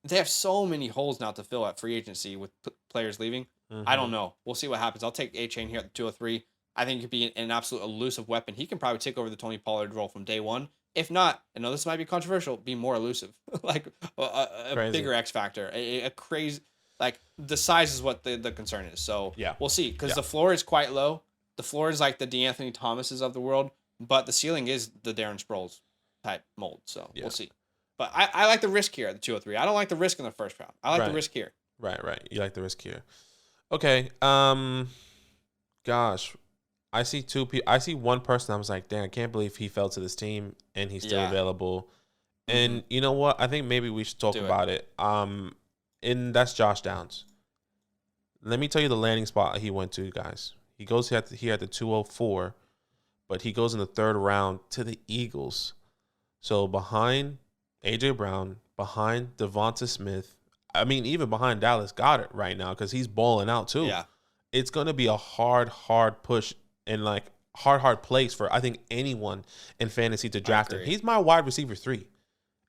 they have so many holes now to fill at free agency with players leaving. I don't know. We'll see what happens. I'll take A-Chain here at the 203. I think he could be an absolute elusive weapon. He can probably take over the Tony Pollard role from day one. If not, I know this might be controversial, be more elusive. Like a bigger X factor. A crazy, like the size is what the concern is. So we'll see. Because the floor is quite low. The floor is like the DeAnthony Thomases of the world. But the ceiling is the Darren Sproles type mold. So we'll see. But I like the risk here at the 203. I don't like the risk in the 1st round. I like the risk here. Right. You like the risk here. Okay. Gosh. I see two people. I see one person. I was like, damn, I can't believe he fell to this team and he's still available. And you know what? I think maybe we should talk about it. And that's Josh Downs. Let me tell you the landing spot he went to, guys. He goes here at the 204, but he goes in the 3rd round to the Eagles. So behind AJ Brown, behind Devonta Smith. I mean, even behind Dallas Goedert right now because he's balling out too. Yeah, it's going to be a hard push. And like hard place for I think anyone in fantasy to draft him. He's my wide receiver 3,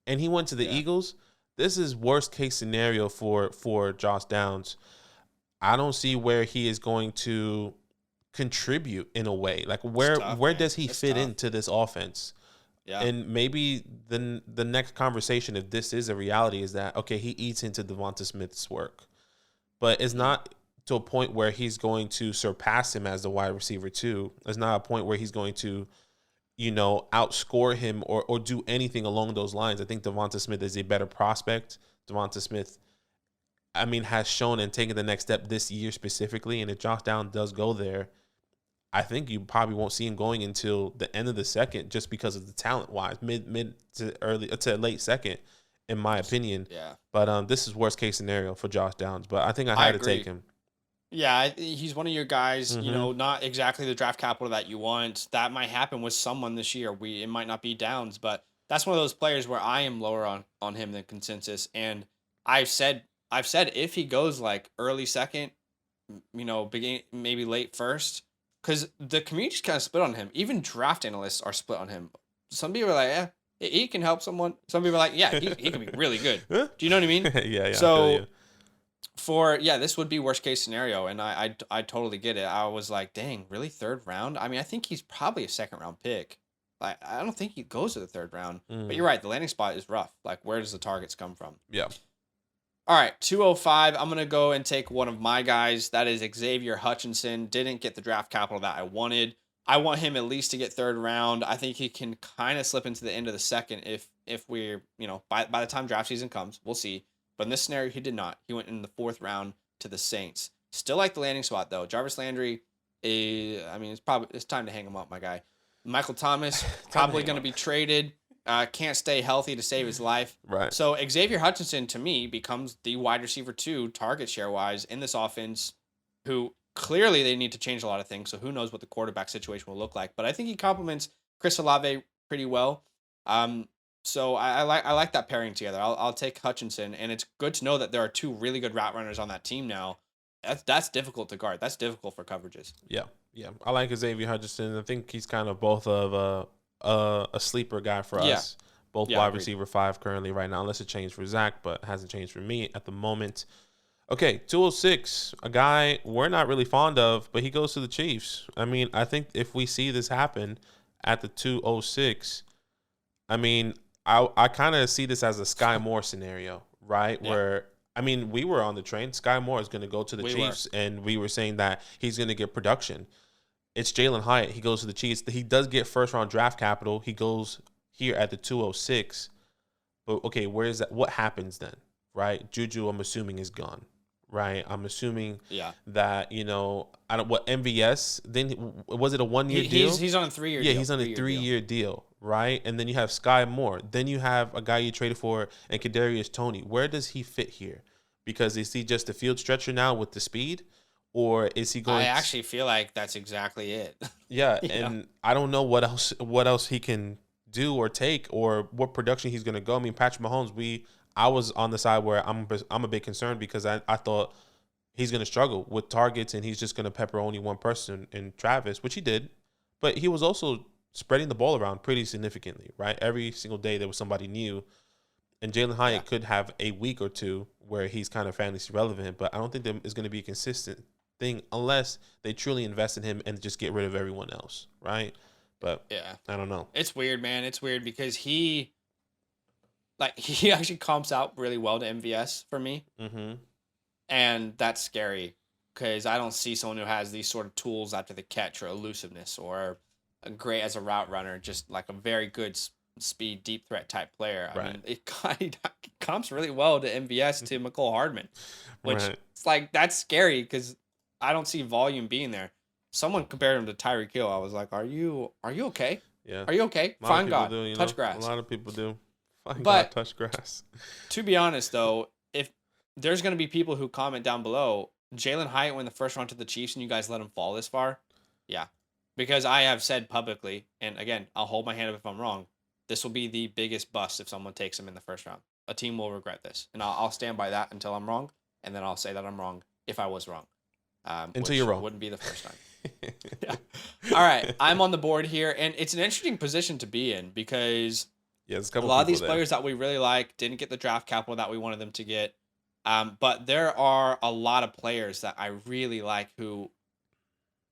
and he went to the Eagles. This is worst case scenario for Josh Downs. I don't see where he is going to contribute in a way. Like where does he fit into this offense? Yeah. And maybe the next conversation, if this is a reality, is that okay, he eats into Devonta Smith's work, but it's not to a point where he's going to surpass him as the wide receiver 2. There's not a point where he's going to, outscore him or do anything along those lines. I think Devonta Smith is a better prospect. Devonta Smith, I mean, has shown and taken the next step this year specifically. And if Josh Downs does go there, I think you probably won't see him going until the end of the 2nd just because of the talent-wise, mid to late 2nd, in my opinion. Yeah. But this is worst case scenario for Josh Downs. But I think I had to take him. Yeah, he's one of your guys, not exactly the draft capital that you want. That might happen with someone this year. It might not be Downs, but that's one of those players where I am lower on him than consensus. And I've said if he goes like early 2nd, beginning maybe late 1st, because the community's kind of split on him. Even draft analysts are split on him. Some people are like, yeah, he can help someone. Some people are like, yeah, he can be really good. Do you know what I mean? Yeah. So this would be worst case scenario, and I totally get it. I was like, dang, really 3rd round? I mean, I think he's probably a 2nd round pick. Like, I don't think he goes to the 3rd round. But you're right, the landing spot is rough. Like, where does the targets come from? Yeah. All right, 205. I'm gonna go and take one of my guys. That is Xavier Hutchinson. Didn't get the draft capital that I wanted. I want him at least to get 3rd round. I think he can kind of slip into the end of the 2nd if we're by the time draft season comes. We'll see. But in this scenario, he did not. He went in the 4th round to the Saints. Still like the landing spot, though. Jarvis Landry, it's time to hang him up, my guy. Michael Thomas, probably going to be traded. Can't stay healthy to save his life. Right. So Xavier Hutchinson, to me, becomes the wide receiver 2 target share-wise in this offense, who clearly they need to change a lot of things. So who knows what the quarterback situation will look like. But I think he complements Chris Olave pretty well. So I like that pairing together. I'll take Hutchinson, and it's good to know that there are 2 really good route runners on that team now. That's difficult to guard. That's difficult for coverages. Yeah. I like Xavier Hutchinson. I think he's kind of both of a sleeper guy for us. Both Yeah, wide agreed. receiver 5 currently right now, unless it changed for Zach, but hasn't changed for me at the moment. Okay, 206, a guy we're not really fond of, but he goes to the Chiefs. I mean, I think if we see this happen at the 206, I mean, I kind of see this as a Sky Moore scenario, right? Yeah. Where, I mean, we were on the train. Sky Moore is going to go to the Chiefs, and we were saying that he's going to get production. It's Jalen Hyatt. He goes to the Chiefs. He does get first-round draft capital. He goes here at the 206. But, okay, where is that? What happens then, right? Juju, I'm assuming, is gone, right? I'm assuming that, you know, MVS, then was it a 1-year deal? He's on a 3-year deal. Yeah, he's on a 3-year deal, right? And then you have Sky Moore. Then you have a guy you traded for, and Kadarius Toney. Where does he fit here? Because is he just a field stretcher now with the speed? Or is he going? I actually feel like that's exactly it. Yeah, and I don't know what else he can do or take, or what production he's going to go. I mean, Patrick Mahomes, I was on the side where I'm a bit concerned because I thought he's going to struggle with targets and he's just going to pepper only one person in Travis, which he did. But he was also spreading the ball around pretty significantly, right? Every single day there was somebody new. And Jalen Hyatt could have a week or two where he's kind of fantasy relevant, but I don't think there is going to be a consistent thing unless they truly invest in him and just get rid of everyone else, right? But I don't know. It's weird, man. It's weird because he actually comps out really well to MVS for me. Mm-hmm. And that's scary because I don't see someone who has these sort of tools after the catch or elusiveness or great as a route runner, just like a very good speed, deep threat type player. I mean, it comps really well to MVS to McCole Hardman, which it's like, that's scary because I don't see volume being there. Someone compared him to Tyreek Hill. I was like, are you okay? Yeah. Are you okay? Find God. Touch grass. A lot of people do. Find God, touch grass. To be honest, though, if there's going to be people who comment down below, Jalen Hyatt went the first round to the Chiefs and you guys let him fall this far. Yeah. Because I have said publicly, and again, I'll hold my hand up if I'm wrong, this will be the biggest bust if someone takes him in the first round. A team will regret this. And I'll stand by that until I'm wrong. And then I'll say that I'm wrong if I was wrong. Until you're wrong. Wouldn't be the first time. Yeah. All right. I'm on the board here. And it's an interesting position to be in because a lot of these players that we really like didn't get the draft capital that we wanted them to get. But there are a lot of players that I really like who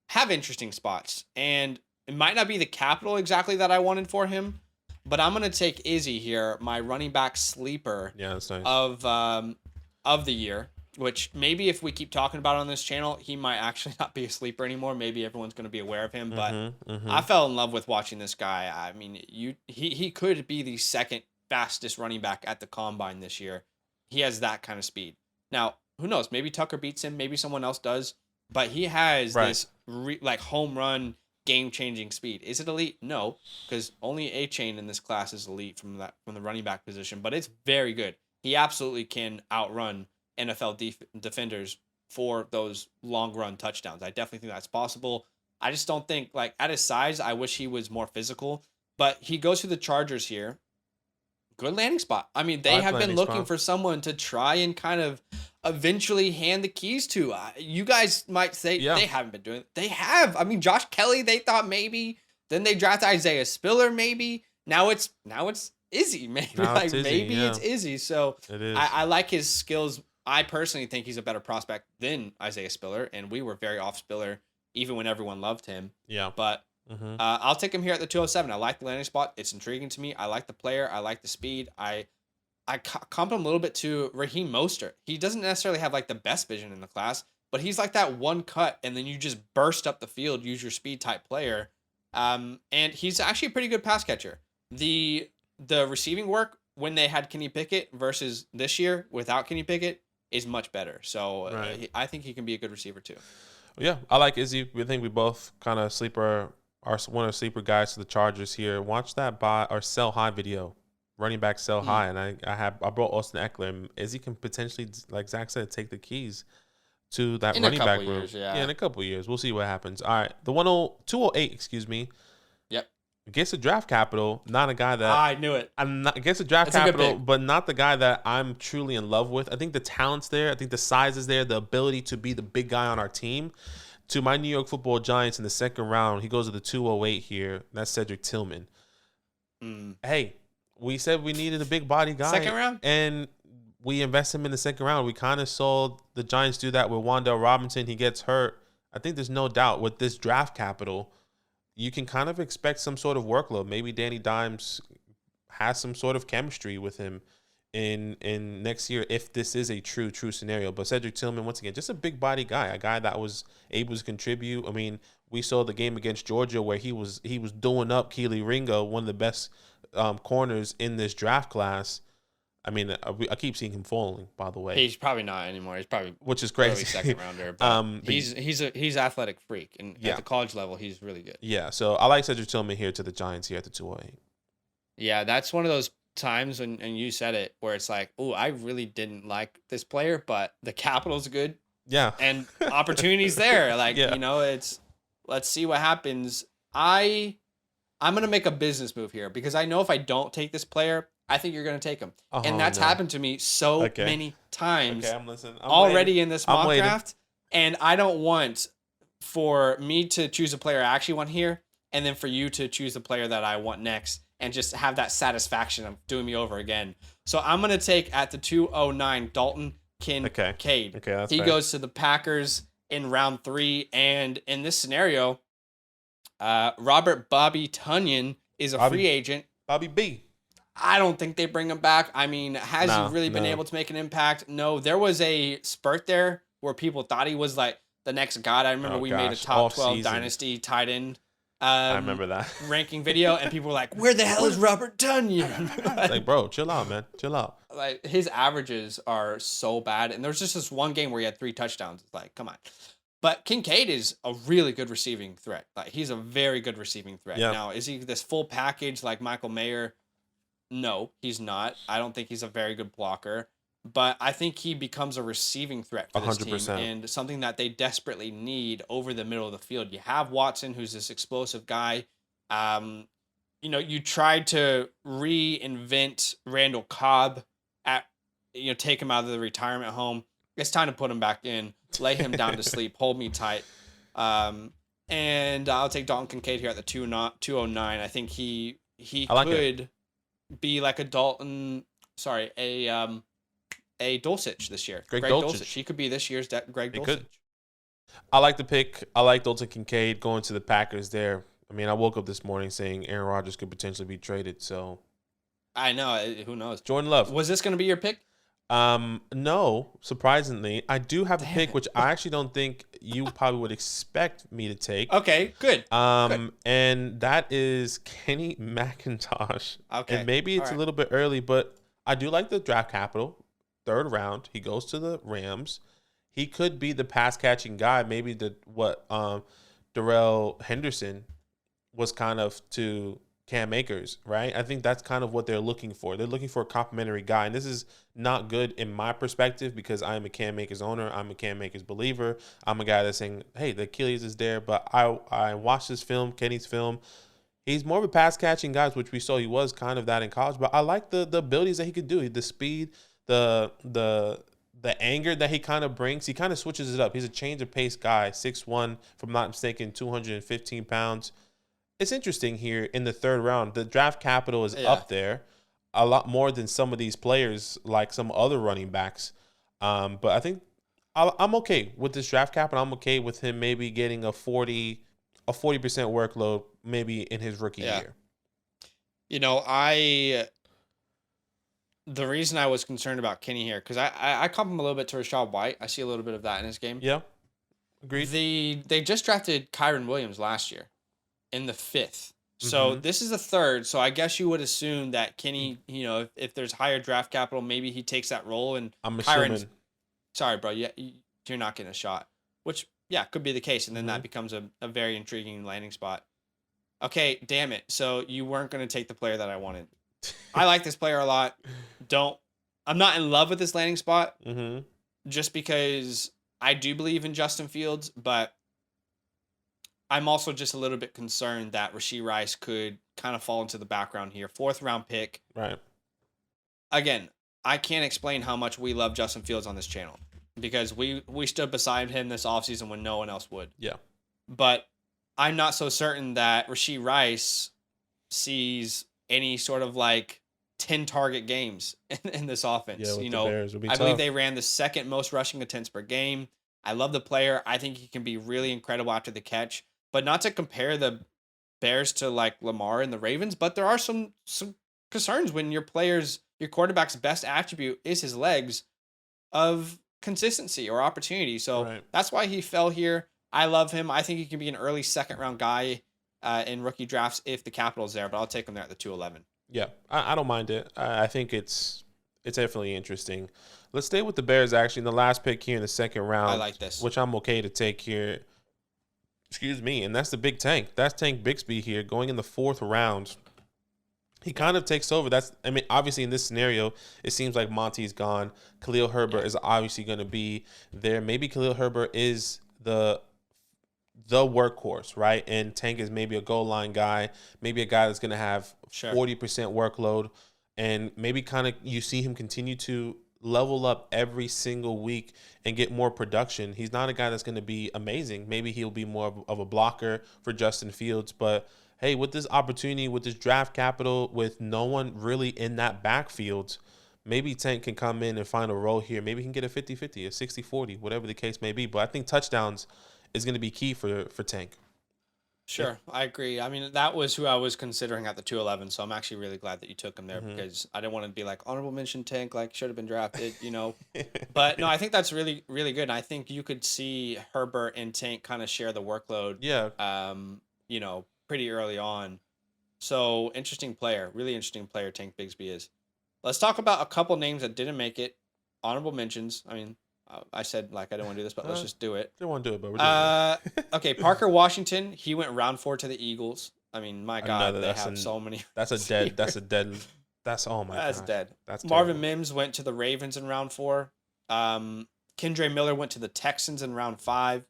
have interesting spots. And it might not be the capital exactly that I wanted for him, but I'm going to take Izzy here, my running back sleeper that's nice. of the year, which maybe if we keep talking about it on this channel, he might actually not be a sleeper anymore. Maybe everyone's going to be aware of him, but I fell in love with watching this guy. I mean, he could be the second fastest running back at the combine this year. He has that kind of speed. Now, who knows? Maybe Tucker beats him. Maybe someone else does. But he has this home run, game-changing speed. Is it elite? No, because only A-Chain in this class is elite from the running back position. But it's very good. He absolutely can outrun NFL defenders for those long-run touchdowns. I definitely think that's possible. I just don't think, at his size, I wish he was more physical. But he goes to the Chargers here. Good landing spot. I mean, they have been looking for someone to try and kind of eventually hand the keys to. You guys might say they haven't been doing it. They have. I mean, Josh Kelly, they thought maybe. Then they drafted Isaiah Spiller, maybe. Now it's Izzy, maybe. It's Izzy. So it is. I like his skills. I personally think he's a better prospect than Isaiah Spiller, and we were very off Spiller even when everyone loved him. Yeah. But I'll take him here at the 207. I like the landing spot. It's intriguing to me. I like the player. I like the speed. I comp him a little bit to Raheem Mostert. He doesn't necessarily have the best vision in the class, but he's like that one cut, and then you just burst up the field, use your speed type player. And he's actually a pretty good pass catcher. The receiving work when they had Kenny Pickett versus this year without Kenny Pickett is much better. So I think he can be a good receiver too. Yeah, I like Izzy. We think we both kind of are one of the sleeper guys to the Chargers here. Watch that buy or sell high video, running back sell high, and I brought Austin Eckler, and Izzy can potentially, like Zach said, take the keys to that running back room. In a couple of years, we'll see what happens. All right, the 208, excuse me. Yep. Gets a draft capital, not a guy that I knew it. Gets a draft capital, but not the guy that I'm truly in love with. I think the talent's there. I think the size is there. The ability to be the big guy on our team. To my New York Football Giants in the second round, he goes to the 208 here. That's Cedric Tillman. Hey, we said we needed a big body guy. Second round? And we invest him in the second round. We kind of saw the Giants do that with Wan'Dale Robinson. He gets hurt. I think there's no doubt with this draft capital, you can kind of expect some sort of workload. Maybe Danny Dimes has some sort of chemistry with him in next year if this is a true scenario. But Cedric Tillman, once again, just a big body guy, a guy that was able to contribute. I mean, we saw the game against Georgia where he was doing up Keely Ringo, one of the best corners in this draft class. I mean, I keep seeing him falling, by the way. He's probably not anymore. He's probably which is crazy. Second rounder. But he's athletic freak, and at the college level, he's really good. Yeah, so I like Cedric Tillman here to the Giants here at the 208. Yeah, that's one of those times when, and you said it, where it's like, oh, I really didn't like this player, but the capital's good. Yeah. And opportunities there. Like, it's let's see what happens. I'm gonna make a business move here because I know if I don't take this player, I think you're gonna take him. And that's happened to me so many times I'm listening. already in this mock draft. And I don't want for me to choose a player I actually want here, and then for you to choose the player that I want next. And just have that satisfaction of doing me over again. So I'm going to take at the 209 Dalton Kincaid. Okay, that's he fair. goes to the Packers in round 3. And in this scenario, Robert Bobby Tunyon is a free agent. Bobby B. I don't think they bring him back. I mean, has he really been able to make an impact? No, there was a spurt there where people thought he was like the next god. I remember made a top 12 dynasty tight end. I remember that ranking video, and people were like, "Where the hell is Robert Tunyon?" Like, bro, chill out, man, chill out. Like his averages are so bad, and there's just this one game where he had 3 touchdowns. It's like, come on. But Kincaid is a really good receiving threat. Like he's a very good receiving threat. Yeah. Now, is he this full package like Michael Mayer? No, he's not. I don't think he's a very good blocker. But I think he becomes a receiving threat for this 100%. team and something that they desperately need over the middle of the field. You have Watson, who's this explosive guy. You tried to reinvent Randall Cobb take him out of the retirement home. It's time to put him back in, lay him down to sleep, hold me tight. And I'll take Dalton Kincaid here at the 209. I think he could be like a Dulcich this year. Greg Dulcich. He could be this year's Greg Dulcich. Could. I like the pick. I like Dalton Kincaid going to the Packers there. I mean, I woke up this morning saying Aaron Rodgers could potentially be traded. So I know. Who knows? Jordan Love. Was this going to be your pick? No, surprisingly. I do have a pick, which I actually don't think you probably would expect me to take. Okay, good. Good. And that is Kenny McIntosh. Okay. And maybe it's a little bit early, but I do like the draft capital. 3rd round. He goes to the Rams. He could be the pass catching guy. Maybe Darrell Henderson was kind of to Cam Akers, right? I think that's kind of what they're looking for. They're looking for a complimentary guy. And this is not good in my perspective because I'm a Cam Akers owner. I'm a Cam Akers believer. I'm a guy that's saying, hey, the Achilles is there. But I watched this film, Kenny's film. He's more of a pass catching guy, which we saw he was kind of that in college. But I like the abilities that he could do. The speed, the anger that he kind of brings. He kind of switches it up. He's a change of pace guy, 6'1", if I'm not mistaken, 215 pounds. It's interesting here in the 3rd round. The draft capital is up there a lot more than some of these players, like some other running backs. But I think I'm okay with this draft capital. I'm okay with him maybe getting a 40% workload maybe in his rookie year. The reason I was concerned about Kenny here, because I comp him a little bit to Rachaad White. I see a little bit of that in his game. Yeah, agreed. They just drafted Kyron Williams last year in the 5th. So this is the 3rd. So I guess you would assume that Kenny, if there's higher draft capital, maybe he takes that role. And I'm assuming. Sorry, bro. You're not getting a shot. Which, could be the case. And then that becomes a very intriguing landing spot. Okay, damn it. So you weren't going to take the player that I wanted. I like this player a lot. I'm not in love with this landing spot just because I do believe in Justin Fields, but I'm also just a little bit concerned that Rashee Rice could kind of fall into the background here. 4th round pick. Right. Again, I can't explain how much we love Justin Fields on this channel because we stood beside him this offseason when no one else would. Yeah. But I'm not so certain that Rashee Rice sees any sort of like 10 target games in this offense. Yeah, with You the know, Bears would be I believe tough. they ran the second most rushing attempts per game. I love the player. I think he can be really incredible after the catch, but not to compare the Bears to like Lamar and the Ravens, but there are some concerns when your quarterback's best attribute is his legs of consistency or opportunity. So Right. that's why he fell here. I love him. I think he can be an early second round guy in rookie drafts if the capital's there, but I'll take him there at the 211. Yeah, I don't mind it. I think it's definitely interesting. Let's stay with the Bears actually in the last pick here in the second round. I like this. Which I'm okay to take here. Excuse me, and that's the big tank. That's Tank Bixby here going in the 4th round. He kind of takes over. Obviously in this scenario, it seems like Monty's gone. Khalil Herbert is obviously going to be there. Maybe Khalil Herbert is the workhorse, right? And Tank is maybe a goal line guy, maybe a guy that's going to have 40% workload, and maybe kind of you see him continue to level up every single week and get more production. He's not a guy that's going to be amazing. Maybe he'll be more of a blocker for Justin Fields, but hey, with this opportunity, with this draft capital, with no one really in that backfield, maybe Tank can come in and find a role here. Maybe he can get a 50-50, a 60-40, whatever the case may be. But I think touchdowns is going to be key for Tank. Sure, I agree. I mean, that was who I was considering at the 211, so I'm actually really glad that you took him there because I didn't want to be like honorable mention Tank, like should have been drafted, you know. But no, I think that's really, really good. And I think you could see Herbert and Tank kind of share the workload. Yeah. You know, pretty early on. So interesting player, really interesting player. Tank Bigsby is. Let's talk about a couple names that didn't make it. Honorable mentions. I mean, I said like I didn't want to do this, but let's just do it. Didn't want to do it, but we're doing it. Okay, Parker Washington. He went round 4 to the Eagles. I mean, my God, they have so many. That's a dead. That's oh my god. That's dead. That's Marvin terrible. Mims went to the Ravens in round 4. Kendre Miller went to the Texans in round 5.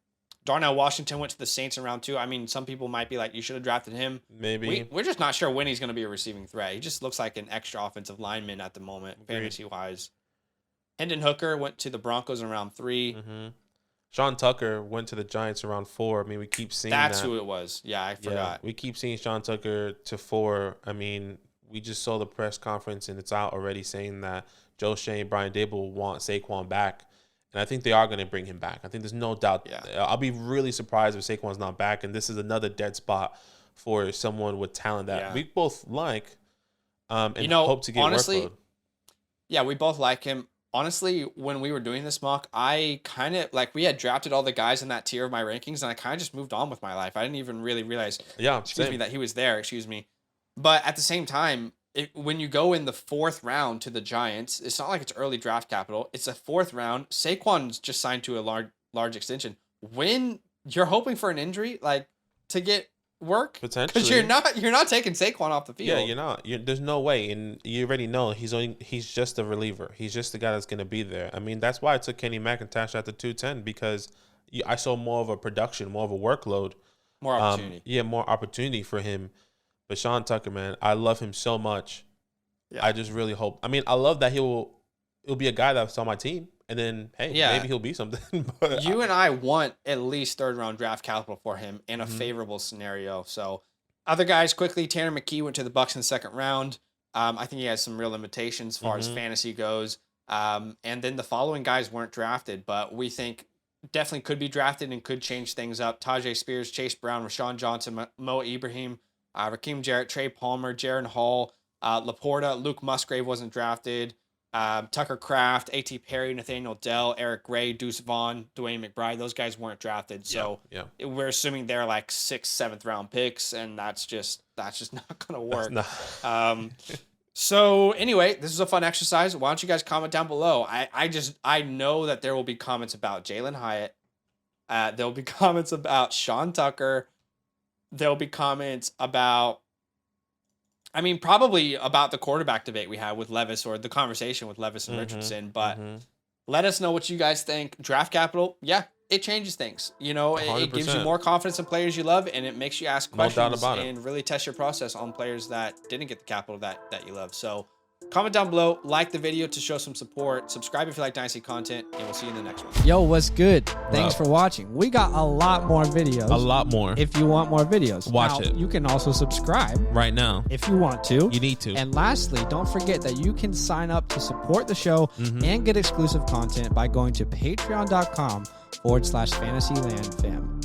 Darnell Washington went to the Saints in round 2. I mean, some people might be like, you should have drafted him. Maybe. We're just not sure when he's going to be a receiving threat. He just looks like an extra offensive lineman at the moment, fantasy-wise. Hendon Hooker went to the Broncos in round 3. Sean Tucker went to the Giants in round 4. I mean, we keep seeing That's who it was. Yeah, I forgot. We keep seeing Sean Tucker to 4. I mean, we just saw the press conference, and it's out already saying that Joe Shane, Brian Dable want Saquon back. And I think they are going to bring him back. I think there's no doubt. Yeah. I'll be really surprised if Saquon's not back. And this is another dead spot for someone with talent that we both like and hope to get workload. Yeah, we both like him. Honestly, when we were doing this mock, I kind of like we had drafted all the guys in that tier of my rankings, and I kind of just moved on with my life. I didn't even really realize, that he was there. But at the same time, when you go in the 4th round to the Giants, it's not like it's early draft capital. It's a 4th round. Saquon's just signed to a large extension. When you're hoping for an injury, like to get work, potentially, because you're not taking Saquon off the field. Yeah, you're not. There's no way, and you already know he's just a reliever. He's just the guy that's going to be there. I mean, that's why I took Kenny McIntosh at the 210 because I saw more of a production, more of a workload, more opportunity. More opportunity for him. But Sean Tucker, man, I love him so much. Yeah. I just really hope. I mean, I love that he'll be a guy that's on my team. And then, hey, maybe he'll be something. But you and I want at least 3rd round draft capital for him in a favorable scenario. So, other guys quickly. Tanner McKee went to the Bucs in the 2nd round. I think he has some real limitations as far as fantasy goes. And then the following guys weren't drafted, but we think definitely could be drafted and could change things up. Tajay Spears, Chase Brown, Rashawn Johnson, Mo Ibrahim, Raheem Jarrett, Trey Palmer, Jaron Hall, Laporta, Luke Musgrave wasn't drafted. Tucker Kraft, A.T. Perry, Nathaniel Dell, Eric Gray, Deuce Vaughn, Dwayne McBride. Those guys weren't drafted. So we're assuming they're like 6th, 7th round picks, and that's just not going to work. So anyway, this is a fun exercise. Why don't you guys comment down below? I know that there will be comments about Jalen Hyatt. There'll be comments about Sean Tucker. There'll be comments about, probably about the quarterback debate we had with Levis or the conversation with Levis and Richardson. But let us know what you guys think. Draft capital, it changes things. It gives you more confidence in players you love, and it makes you ask questions and really test your process on players that didn't get the capital that you love. So Comment down below, like the video to show some support, subscribe if you like Dynasty content, and we'll see you in the next one. Yo, what's good? Thanks for watching. We got a lot more videos. A lot more. If you want more videos. Watch now, it. You can also subscribe. Right now. If you want to. You need to. And lastly, don't forget that you can sign up to support the show and get exclusive content by going to patreon.com/FantasyLand fam.